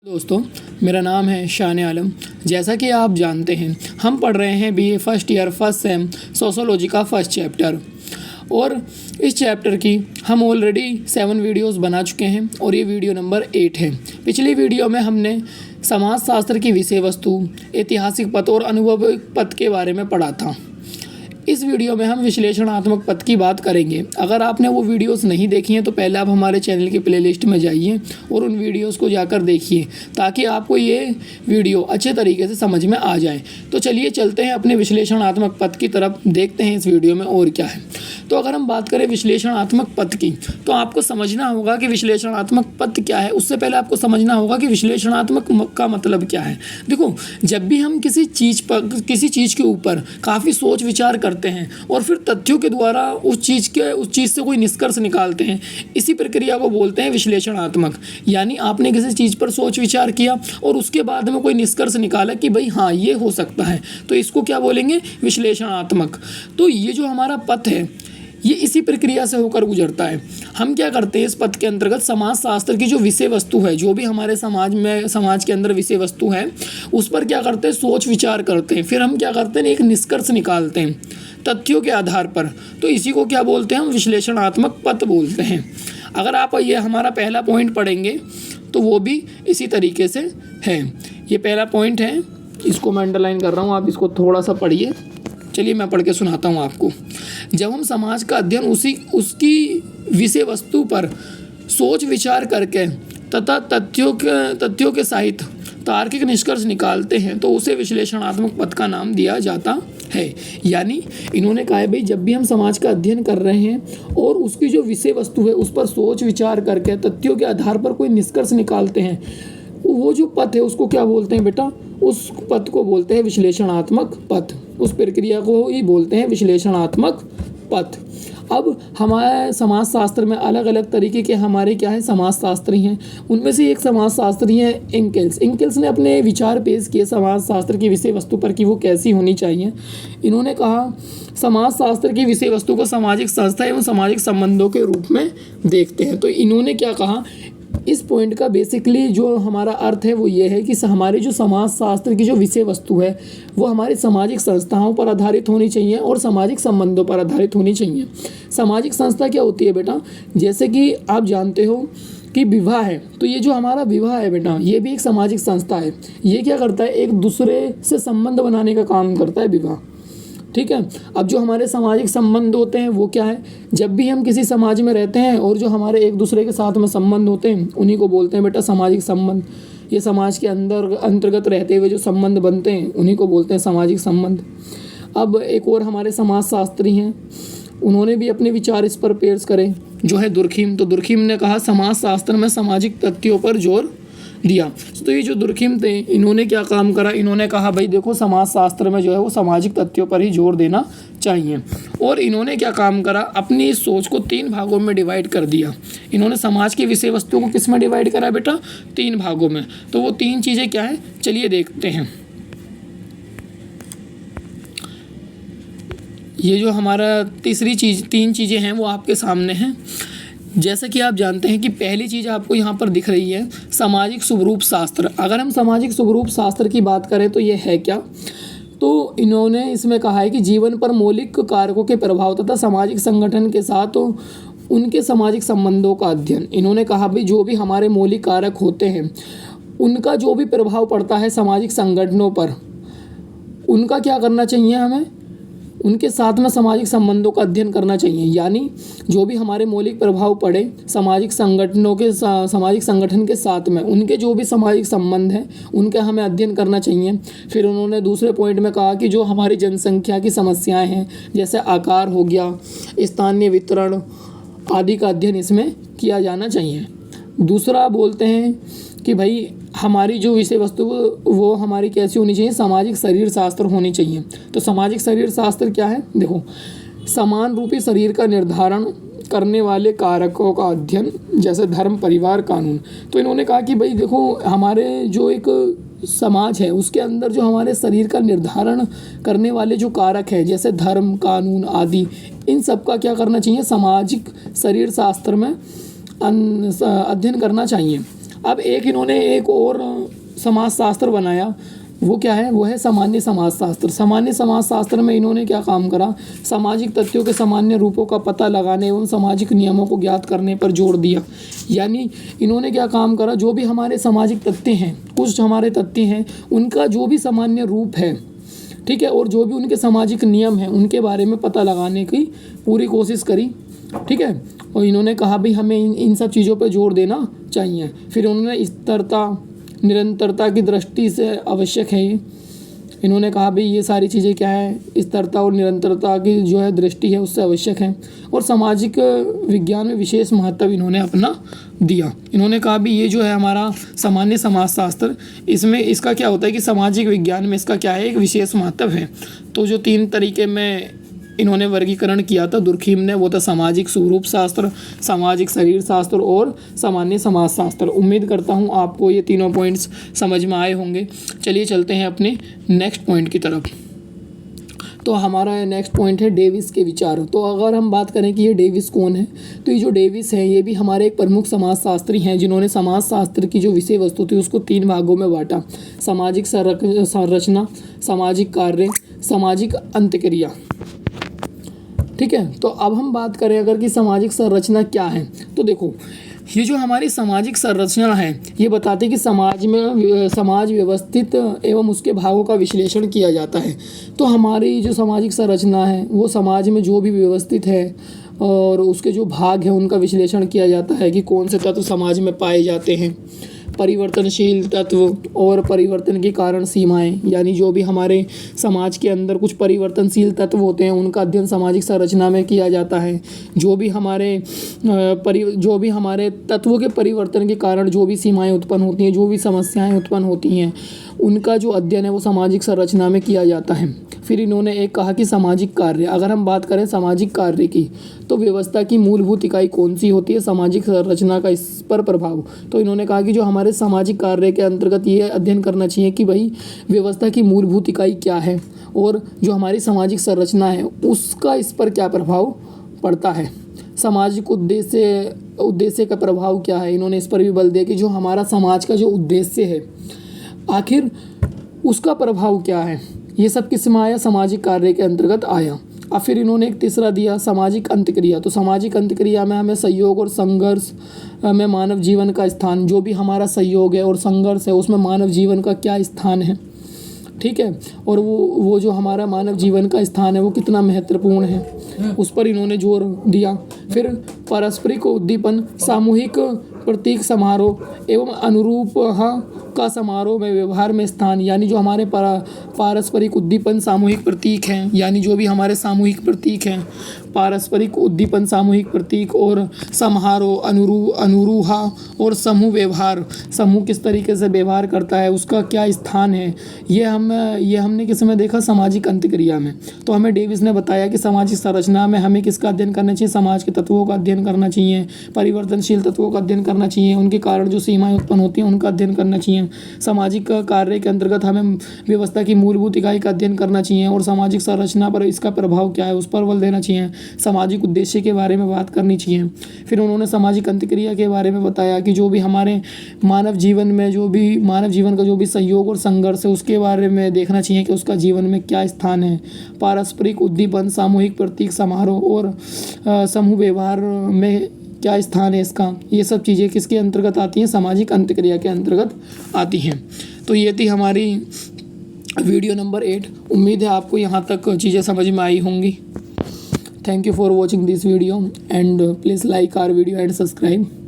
दोस्तों, मेरा नाम है शान आलम। जैसा कि आप जानते हैं, हम पढ़ रहे हैं BA first year first sem sociology का फर्स्ट चैप्टर। और इस चैप्टर की हम ऑलरेडी 7 वीडियोस बना चुके हैं और ये वीडियो नंबर 8 है। पिछली वीडियो में हमने समाजशास्त्र की विषय वस्तु, ऐतिहासिक पथ और अनुभवक पथ के बारे में पढ़ा था। इस वीडियो में हम विश्लेषणात्मक पथ की बात करेंगे। अगर आपने वो वीडियोस नहीं देखी हैं तो पहले आप हमारे चैनल की प्लेलिस्ट में जाइए और उन वीडियोस को जाकर देखिए ताकि आपको ये वीडियो अच्छे तरीके से समझ में आ जाए। तो चलिए चलते हैं अपने विश्लेषणात्मक पथ की तरफ, देखते हैं इस वीडियो में और क्या है। तो अगर हम बात करें विश्लेषणात्मक पथ की, तो आपको समझना होगा कि विश्लेषणात्मक पथ क्या है। उससे पहले आपको समझना होगा कि विश्लेषणात्मक का मतलब क्या है। देखो, जब भी हम किसी चीज़ के ऊपर काफ़ी सोच विचार करते हैं और फिर तथ्यों के द्वारा उस चीज़ से कोई निष्कर्ष निकालते हैं, इसी प्रक्रिया को बोलते हैं विश्लेषणात्मक। यानी आपने किसी चीज़ पर सोच विचार किया और उसके बाद में कोई निष्कर्ष निकाला कि भाई हाँ ये हो सकता है, तो इसको क्या बोलेंगे? विश्लेषणात्मक। तो ये जो हमारा पथ है ये इसी प्रक्रिया से होकर गुजरता है। हम क्या करते हैं, इस पथ के अंतर्गत समाजशास्त्र की जो विषय वस्तु है, जो भी हमारे समाज के अंदर विषय वस्तु है, उस पर क्या करते हैं? सोच विचार करते हैं। फिर हम क्या करते हैं? एक निष्कर्ष निकालते हैं तथ्यों के आधार पर। तो इसी को क्या बोलते हैं? हम विश्लेषणात्मक पथ बोलते हैं। अगर आप ये हमारा पहला पॉइंट पढ़ेंगे तो वो भी इसी तरीके से है। ये पहला पॉइंट है, इसको मैं अंडरलाइन कर रहा हूँ, आप इसको थोड़ा सा पढ़िए। चलिए मैं पढ़ के सुनाता हूँ आपको। जब हम समाज का अध्ययन उसकी विषय वस्तु पर सोच विचार करके तथा तथ्यों के सहित तार्किक निष्कर्ष निकालते हैं तो उसे विश्लेषणात्मक पथ का नाम दिया जाता है। यानी इन्होंने कहा है भाई, जब भी हम समाज का अध्ययन कर रहे हैं और उसकी जो विषय वस्तु है उस पर सोच विचार करके तथ्यों के आधार पर कोई निष्कर्ष निकालते हैं, वो जो पथ है उसको क्या बोलते हैं बेटा? उस पथ को बोलते हैं विश्लेषणात्मक पथ। उस प्रक्रिया को ही बोलते हैं विश्लेषणात्मक पथ। अब हमारे समाजशास्त्र में अलग अलग तरीके के हमारे क्या है? समाजशास्त्री हैं। उनमें से एक समाजशास्त्री हैं एंकेल्स ने अपने विचार पेश किए समाजशास्त्र की विषय वस्तु पर कि वो कैसी होनी चाहिए। इन्होंने कहा समाजशास्त्र की विषय वस्तु को सामाजिक संस्था एवं सामाजिक संबंधों के रूप में देखते हैं। तो इन्होंने क्या कहा, इस पॉइंट का बेसिकली जो हमारा अर्थ है वो ये है कि हमारी जो समाजशास्त्र की जो विषय वस्तु है वो हमारी सामाजिक संस्थाओं पर आधारित होनी चाहिए और सामाजिक संबंधों पर आधारित होनी चाहिए। सामाजिक संस्था क्या होती है बेटा? जैसे कि आप जानते हो कि विवाह है, तो ये जो हमारा विवाह है बेटा, ये भी एक सामाजिक संस्था है। ये क्या करता है? एक दूसरे से संबंध बनाने का काम करता है विवाह। ठीक है। अब जो हमारे सामाजिक संबंध होते हैं वो क्या है? जब भी हम किसी समाज में रहते हैं और जो हमारे एक दूसरे के साथ में संबंध होते हैं उन्हीं को बोलते हैं बेटा सामाजिक संबंध। ये समाज के अंतर्गत रहते हुए जो संबंध बनते हैं उन्हीं को बोलते हैं सामाजिक संबंध। अब एक और हमारे समाजशास्त्री हैं, उन्होंने भी अपने विचार इस पर पेश करे, जो है दुर्खिम। तो दुर्खिम ने कहा समाजशास्त्र में सामाजिक तथ्यों पर जोर दिया। तो ये जो दुर्खिम थे, इन्होंने क्या काम करा? इन्होंने कहा भाई देखो, समाजशास्त्र में जो है वो सामाजिक तथ्यों पर ही जोर देना चाहिए। और इन्होंने क्या काम करा? अपनी इस सोच को 3 भागों में डिवाइड कर दिया। इन्होंने समाज की विषय वस्तुओं को किस में डिवाइड करा बेटा? 3 भागों में। तो वो 3 चीज़ें क्या है? चलिए देखते हैं। ये जो हमारा 3 चीज़ें हैं वो आपके सामने हैं। जैसा कि आप जानते हैं कि पहली चीज़ आपको यहाँ पर दिख रही है सामाजिक स्वरूप शास्त्र। अगर हम सामाजिक स्वरूप शास्त्र की बात करें तो ये है क्या? तो इन्होंने इसमें कहा है कि जीवन पर मौलिक कारकों के प्रभाव तथा सामाजिक संगठन के साथ तो उनके सामाजिक संबंधों का अध्ययन। इन्होंने कहा भाई जो भी हमारे मौलिक कारक होते हैं उनका जो भी प्रभाव पड़ता है सामाजिक संगठनों पर, उनका क्या करना चाहिए? हमें उनके साथ में सामाजिक संबंधों का अध्ययन करना चाहिए। यानी जो भी हमारे मौलिक प्रभाव पड़े सामाजिक संगठन के साथ में, उनके जो भी सामाजिक संबंध हैं उनका हमें अध्ययन करना चाहिए। फिर उन्होंने दूसरे पॉइंट में कहा कि जो हमारी जनसंख्या की समस्याएं हैं, जैसे आकार हो गया, स्थानीय वितरण आदि का अध्ययन इसमें किया जाना चाहिए। दूसरा बोलते हैं कि भाई हमारी जो विषय वस्तु वो हमारी कैसी होनी चाहिए? सामाजिक शरीर शास्त्र होनी चाहिए। तो सामाजिक शरीर शास्त्र क्या है? देखो, समान रूपी शरीर का निर्धारण करने वाले कारकों का अध्ययन, जैसे धर्म, परिवार, कानून। तो इन्होंने कहा कि भाई देखो, हमारे जो एक समाज है उसके अंदर जो हमारे शरीर का निर्धारण करने वाले जो कारक है, जैसे धर्म, कानून आदि, इन सब का क्या करना चाहिए? सामाजिक शरीर शास्त्र में अध्ययन करना चाहिए। अब इन्होंने एक और समाजशास्त्र बनाया, वो क्या है, वो है सामान्य समाजशास्त्र। सामान्य समाजशास्त्र में इन्होंने क्या काम करा, सामाजिक तथ्यों के सामान्य रूपों का पता लगाने एवं सामाजिक नियमों को ज्ञात करने पर जोर दिया। यानी इन्होंने क्या काम करा, जो भी हमारे सामाजिक तथ्य हैं, कुछ हमारे तथ्य हैं, उनका जो भी सामान्य रूप है, ठीक है, और जो भी उनके सामाजिक नियम हैं, उनके बारे में पता लगाने की पूरी कोशिश करी, ठीक है। और इन्होंने कहा भाई हमें इन सब चीज़ों पर जोर देना चाहिए। फिर उन्होंने स्थिरता निरंतरता की दृष्टि से आवश्यक है ये, इन्होंने कहा भाई ये सारी चीज़ें क्या है, स्थिरता और निरंतरता की जो है दृष्टि है उससे आवश्यक है। और सामाजिक विज्ञान में विशेष महत्व इन्होंने अपना दिया। इन्होंने कहा भी ये जो है हमारा सामान्य समाजशास्त्र, इसमें इसका क्या होता है कि सामाजिक विज्ञान में इसका क्या है, एक विशेष महत्व है। तो जो 3 तरीके में इन्होंने वर्गीकरण किया था दुर्खीम ने, वो था सामाजिक स्वरूप शास्त्र, सामाजिक शरीर शास्त्र और सामान्य समाजशास्त्र। उम्मीद करता हूँ आपको ये तीनों पॉइंट्स समझ में आए होंगे। चलिए चलते हैं अपने नेक्स्ट पॉइंट की तरफ। तो हमारा नेक्स्ट पॉइंट है डेविस के विचार। तो अगर हम बात करें कि ये डेविस कौन है, तो ये जो डेविस है ये भी हमारे एक प्रमुख समाजशास्त्री हैं, जिन्होंने समाजशास्त्र की जो विषय वस्तु थी उसको 3 भागों में बांटा, सामाजिक संरचना, सामाजिक कार्य, सामाजिक अंतक्रिया, ठीक है। तो अब हम बात करें अगर कि सामाजिक संरचना क्या है, तो देखो ये जो हमारी सामाजिक संरचना है ये बताती है कि समाज व्यवस्थित एवं उसके भागों का विश्लेषण किया जाता है। तो हमारी जो सामाजिक संरचना है वो समाज में जो भी व्यवस्थित है और उसके जो भाग हैं उनका विश्लेषण किया जाता है कि कौन से तत्व समाज में पाए जाते हैं। परिवर्तनशील तत्व और परिवर्तन के कारण सीमाएं, यानी जो भी हमारे समाज के अंदर कुछ परिवर्तनशील तत्व होते हैं उनका अध्ययन सामाजिक संरचना में किया जाता है। जो भी हमारे तत्वों के परिवर्तन के कारण जो भी सीमाएं उत्पन्न होती हैं, जो भी समस्याएं उत्पन्न होती हैं, उनका जो अध्ययन है वो सामाजिक संरचना में किया जाता है। फिर इन्होंने एक कहा कि सामाजिक कार्य, अगर हम बात करें सामाजिक कार्य की, तो व्यवस्था की मूलभूत इकाई कौन सी होती है, सामाजिक संरचना का इस पर प्रभाव। तो इन्होंने कहा कि जो हमारे सामाजिक कार्य के अंतर्गत ये अध्ययन करना चाहिए कि भाई व्यवस्था की मूलभूत इकाई क्या है और जो हमारी सामाजिक संरचना है उसका इस पर क्या प्रभाव पड़ता है। सामाजिक उद्देश्य का प्रभाव क्या है, इन्होंने इस पर भी बल दिया कि जो हमारा समाज का जो उद्देश्य है आखिर उसका प्रभाव क्या है। ये सब किस में आया, सामाजिक कार्य के अंतर्गत आया। अब फिर इन्होंने एक तीसरा दिया सामाजिक अंतक्रिया। तो सामाजिक अंतक्रिया में हमें सहयोग और संघर्ष में मानव जीवन का स्थान, जो भी हमारा सहयोग है और संघर्ष है उसमें मानव जीवन का क्या स्थान है, ठीक है, और वो जो हमारा मानव जीवन का स्थान है वो कितना महत्वपूर्ण है, उस पर इन्होंने जोर दिया। फिर पारस्परिक उद्दीपन, सामूहिक प्रतीक समारोह एवं अनुरूप का समारोह में व्यवहार में स्थान, यानी जो हमारे पारस्परिक उद्दीपन सामूहिक प्रतीक हैं, यानी जो भी हमारे सामूहिक प्रतीक हैं, पारस्परिक उद्दीपन सामूहिक प्रतीक और समारोह अनुरूहा और समूह व्यवहार, समूह किस तरीके से व्यवहार करता है उसका क्या स्थान है, ये हमने किस में देखा, सामाजिक अंतक्रिया में। तो हमें डेविस ने बताया कि सामाजिक संरचना में हमें किसका अध्ययन करना चाहिए, समाज के तत्वों का अध्ययन करना चाहिए, परिवर्तनशील तत्वों का अध्ययन करना चाहिए, उनके कारण जो सीमाएं उत्पन्न होती हैं उनका अध्ययन करना चाहिए। सामाजिक कार्य के अंतर्गत हमें व्यवस्था की मूलभूत इकाई का अध्ययन करना चाहिए और सामाजिक संरचना पर इसका प्रभाव क्या है उस पर बल देना चाहिए। सामाजिक उद्देश्य के बारे में बात करनी चाहिए। फिर उन्होंने सामाजिक अंतक्रिया के बारे में बताया कि जो भी हमारे मानव जीवन का जो भी सहयोग और संघर्ष है उसके बारे में देखना चाहिए कि उसका जीवन में क्या स्थान है। पारस्परिक उद्दीपन, सामूहिक प्रतीक समारोह और समूह व्यवहार में क्या स्थान है इसका, ये सब चीज़ें किसके अंतर्गत आती हैं, सामाजिक अंतक्रिया के अंतर्गत आती हैं। तो ये थी हमारी वीडियो नंबर 8। उम्मीद है आपको यहाँ तक चीज़ें समझ में आई होंगी। Thank you for watching this video and please like our video and subscribe.